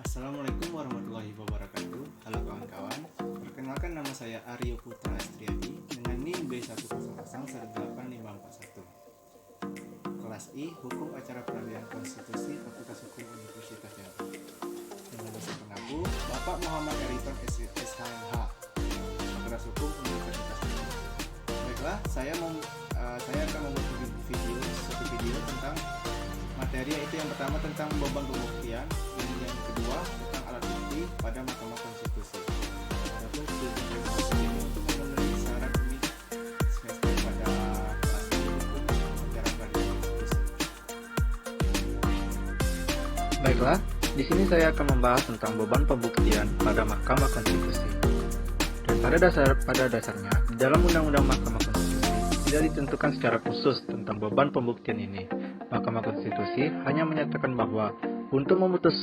Assalamualaikum warahmatullahi wabarakatuh. Halo kawan-kawan, perkenalkan nama saya Aryo Putra Astriadi dengan NIM B1001541. Kelas I, Hukum Acara Peradilan Konstitusi Fakultas Hukum Universitas Jambi. Dengan dosen pengaku Bapak Muhammad Eriton SHMH, Fakultas Hukum Universitas Jambi. Baiklah, saya akan membuat satu video tentang materi, yaitu yang pertama tentang beban pembuktian, dan yang kedua tentang alat bukti pada Mahkamah Konstitusi. Adapun tujuan untuk memenuhi syarat UMI semester pada kelas ini untuk acara peradilan konstitusi. Baiklah, di sini saya akan membahas tentang beban pembuktian pada Mahkamah Konstitusi. Dan pada dasarnya, di dalam Undang-Undang Mahkamah Konstitusi tidak ditentukan secara khusus tentang beban pembuktian ini. Mahkamah Konstitusi hanya menyatakan bahwa untuk memutus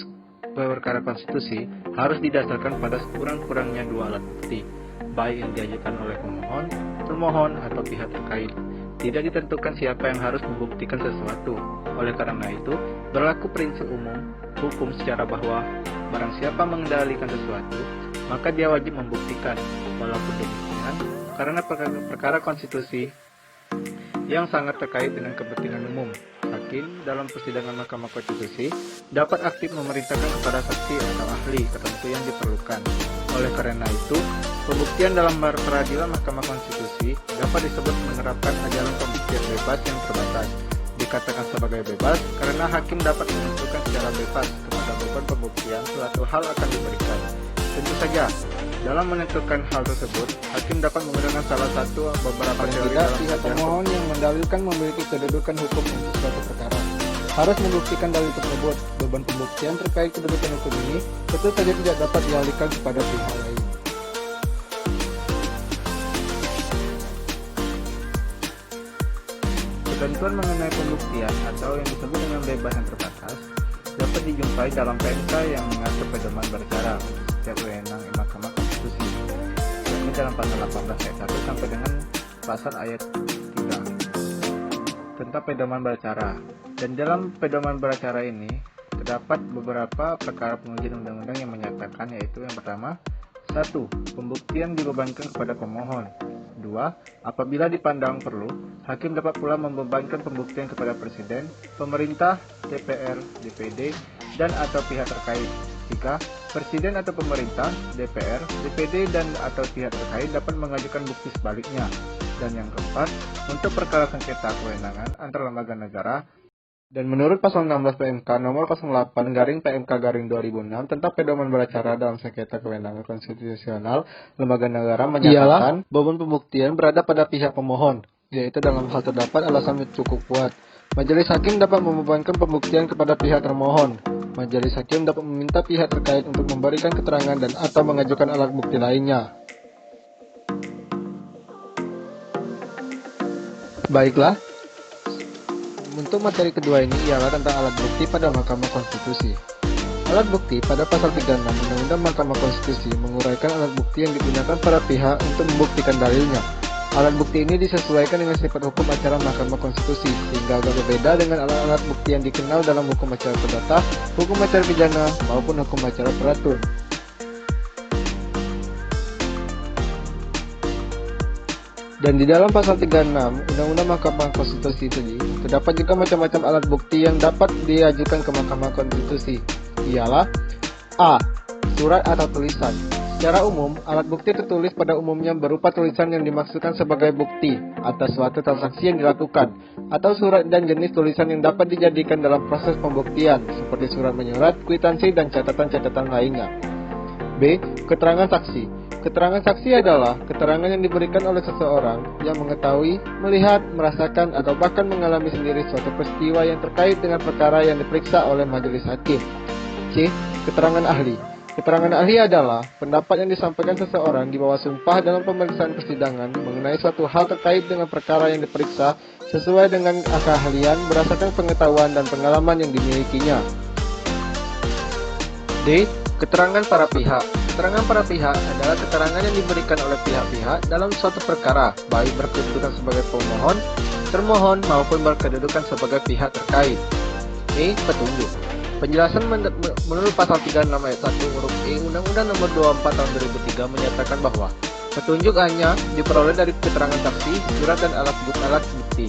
perkara konstitusi harus didasarkan pada sekurang-kurangnya dua alat bukti, baik yang diajukan oleh pemohon, termohon, atau pihak terkait. Tidak ditentukan siapa yang harus membuktikan sesuatu. Oleh karena itu, berlaku prinsip umum hukum secara bahwa barang siapa mengendalikan sesuatu, maka dia wajib membuktikan. Walaupun demikian, karena perkara konstitusi yang sangat terkait dengan kepentingan umum, hakim dalam persidangan Mahkamah Konstitusi dapat aktif memerintahkan kepada saksi atau ahli tertentu yang diperlukan. Oleh karena itu, pembuktian dalam peradilan Mahkamah Konstitusi dapat disebut menerapkan ajaran pembuktian bebas yang terbatas. Dikatakan sebagai bebas karena hakim dapat menentukan secara bebas kepada beban pembuktian suatu hal akan diberikan. Tentu saja, dalam menentukan hal tersebut, hakim dapat menggunakan salah satu beberapa teori dalam pihak termohon yang mendalilkan memiliki kedudukan hukum untuk suatu perkara harus membuktikan dalil tersebut. Beban pembuktian terkait kedudukan hukum ini tentu saja tidak dapat dialihkan kepada pihak lain. Ketentuan mengenai pembuktian atau yang disebut dengan bebas yang terbatas dapat dijumpai dalam PMK yang mengatur pedoman berbicara setiap wewenang Mahkamah Konstitusi, yakni dalam pasal 18 ayat 1 sampai dengan pasal ayat 3 tentang pedoman beracara. Dan dalam pedoman beracara ini terdapat beberapa perkara pengujian undang-undang yang menyatakan, yaitu yang pertama, 1. Pembuktian dibebankan kepada pemohon. 2. Apabila dipandang perlu, hakim dapat pula membebankan pembuktian kepada Presiden, pemerintah, DPR, DPD, dan atau pihak terkait. 3. Presiden atau pemerintah, DPR, DPD, dan atau pihak terkait dapat mengajukan bukti sebaliknya. Dan yang keempat, untuk perkara sengketa kewenangan antar lembaga negara. Dan menurut pasal 16 PMK nomor 08-PMK-2006 tentang pedoman beracara dalam sengketa kewenangan konstitusional lembaga negara menyatakan beban pembuktian berada pada pihak pemohon, yaitu dalam hal terdapat alasan yang cukup kuat. Majelis hakim dapat membebankan pembuktian kepada pihak termohon. Majelis hakim dapat meminta pihak terkait untuk memberikan keterangan dan atau mengajukan alat bukti lainnya. Baiklah, untuk materi kedua ini ialah tentang alat bukti pada Mahkamah Konstitusi. Alat bukti pada pasal 36 Undang-Undang Mahkamah Konstitusi menguraikan alat bukti yang digunakan para pihak untuk membuktikan dalilnya. Alat bukti ini disesuaikan dengan sifat hukum acara Mahkamah Konstitusi, sehingga agak berbeda dengan alat-alat bukti yang dikenal dalam hukum acara perdata, hukum acara pidana, maupun hukum acara teratur. Dan di dalam pasal 36 Undang-Undang Mahkamah Konstitusi ini terdapat juga macam-macam alat bukti yang dapat diajukan ke Mahkamah Konstitusi. Ialah A. Surat atau tulisan. Secara umum, alat bukti tertulis pada umumnya berupa tulisan yang dimaksudkan sebagai bukti atas suatu transaksi yang dilakukan, atau surat dan jenis tulisan yang dapat dijadikan dalam proses pembuktian, seperti surat menyurat, kwitansi, dan catatan-catatan lainnya. B. Keterangan saksi. Keterangan saksi adalah keterangan yang diberikan oleh seseorang yang mengetahui, melihat, merasakan, atau bahkan mengalami sendiri suatu peristiwa yang terkait dengan perkara yang diperiksa oleh majelis hakim. C. Keterangan ahli. Keterangan ahli adalah pendapat yang disampaikan seseorang di bawah sumpah dalam pemeriksaan persidangan mengenai suatu hal terkait dengan perkara yang diperiksa sesuai dengan keahlian berdasarkan pengetahuan dan pengalaman yang dimilikinya. D. Keterangan para pihak. Keterangan para pihak adalah keterangan yang diberikan oleh pihak-pihak dalam suatu perkara, baik berkedudukan sebagai pemohon, termohon, maupun berkedudukan sebagai pihak terkait. E. Petunjuk. Penjelasan menurut pasal 36 ayat 1 huruf E Undang-Undang Nomor 24 Tahun 2003 menyatakan bahwa petunjuk hanya diperoleh dari keterangan saksi, surat dan alat bukti.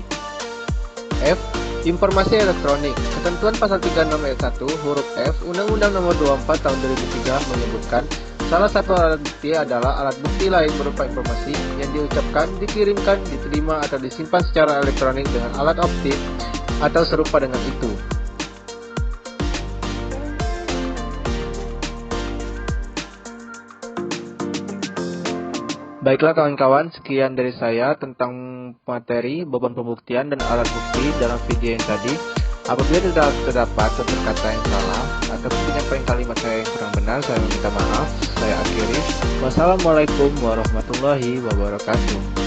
F. Informasi elektronik. Ketentuan pasal 36 ayat 1 huruf F Undang-Undang Nomor 24 Tahun 2003 menyebutkan salah satu alat bukti adalah alat bukti lain berupa informasi yang diucapkan, dikirimkan, diterima atau disimpan secara elektronik dengan alat optik atau serupa dengan itu. Baiklah kawan-kawan, sekian dari saya tentang materi, beban pembuktian, dan alat bukti dalam video yang tadi. Apabila terdapat tutur kata yang salah atau penyampaian kalimat saya yang kurang benar, saya meminta maaf. Saya akhiri. Wassalamualaikum warahmatullahi wabarakatuh.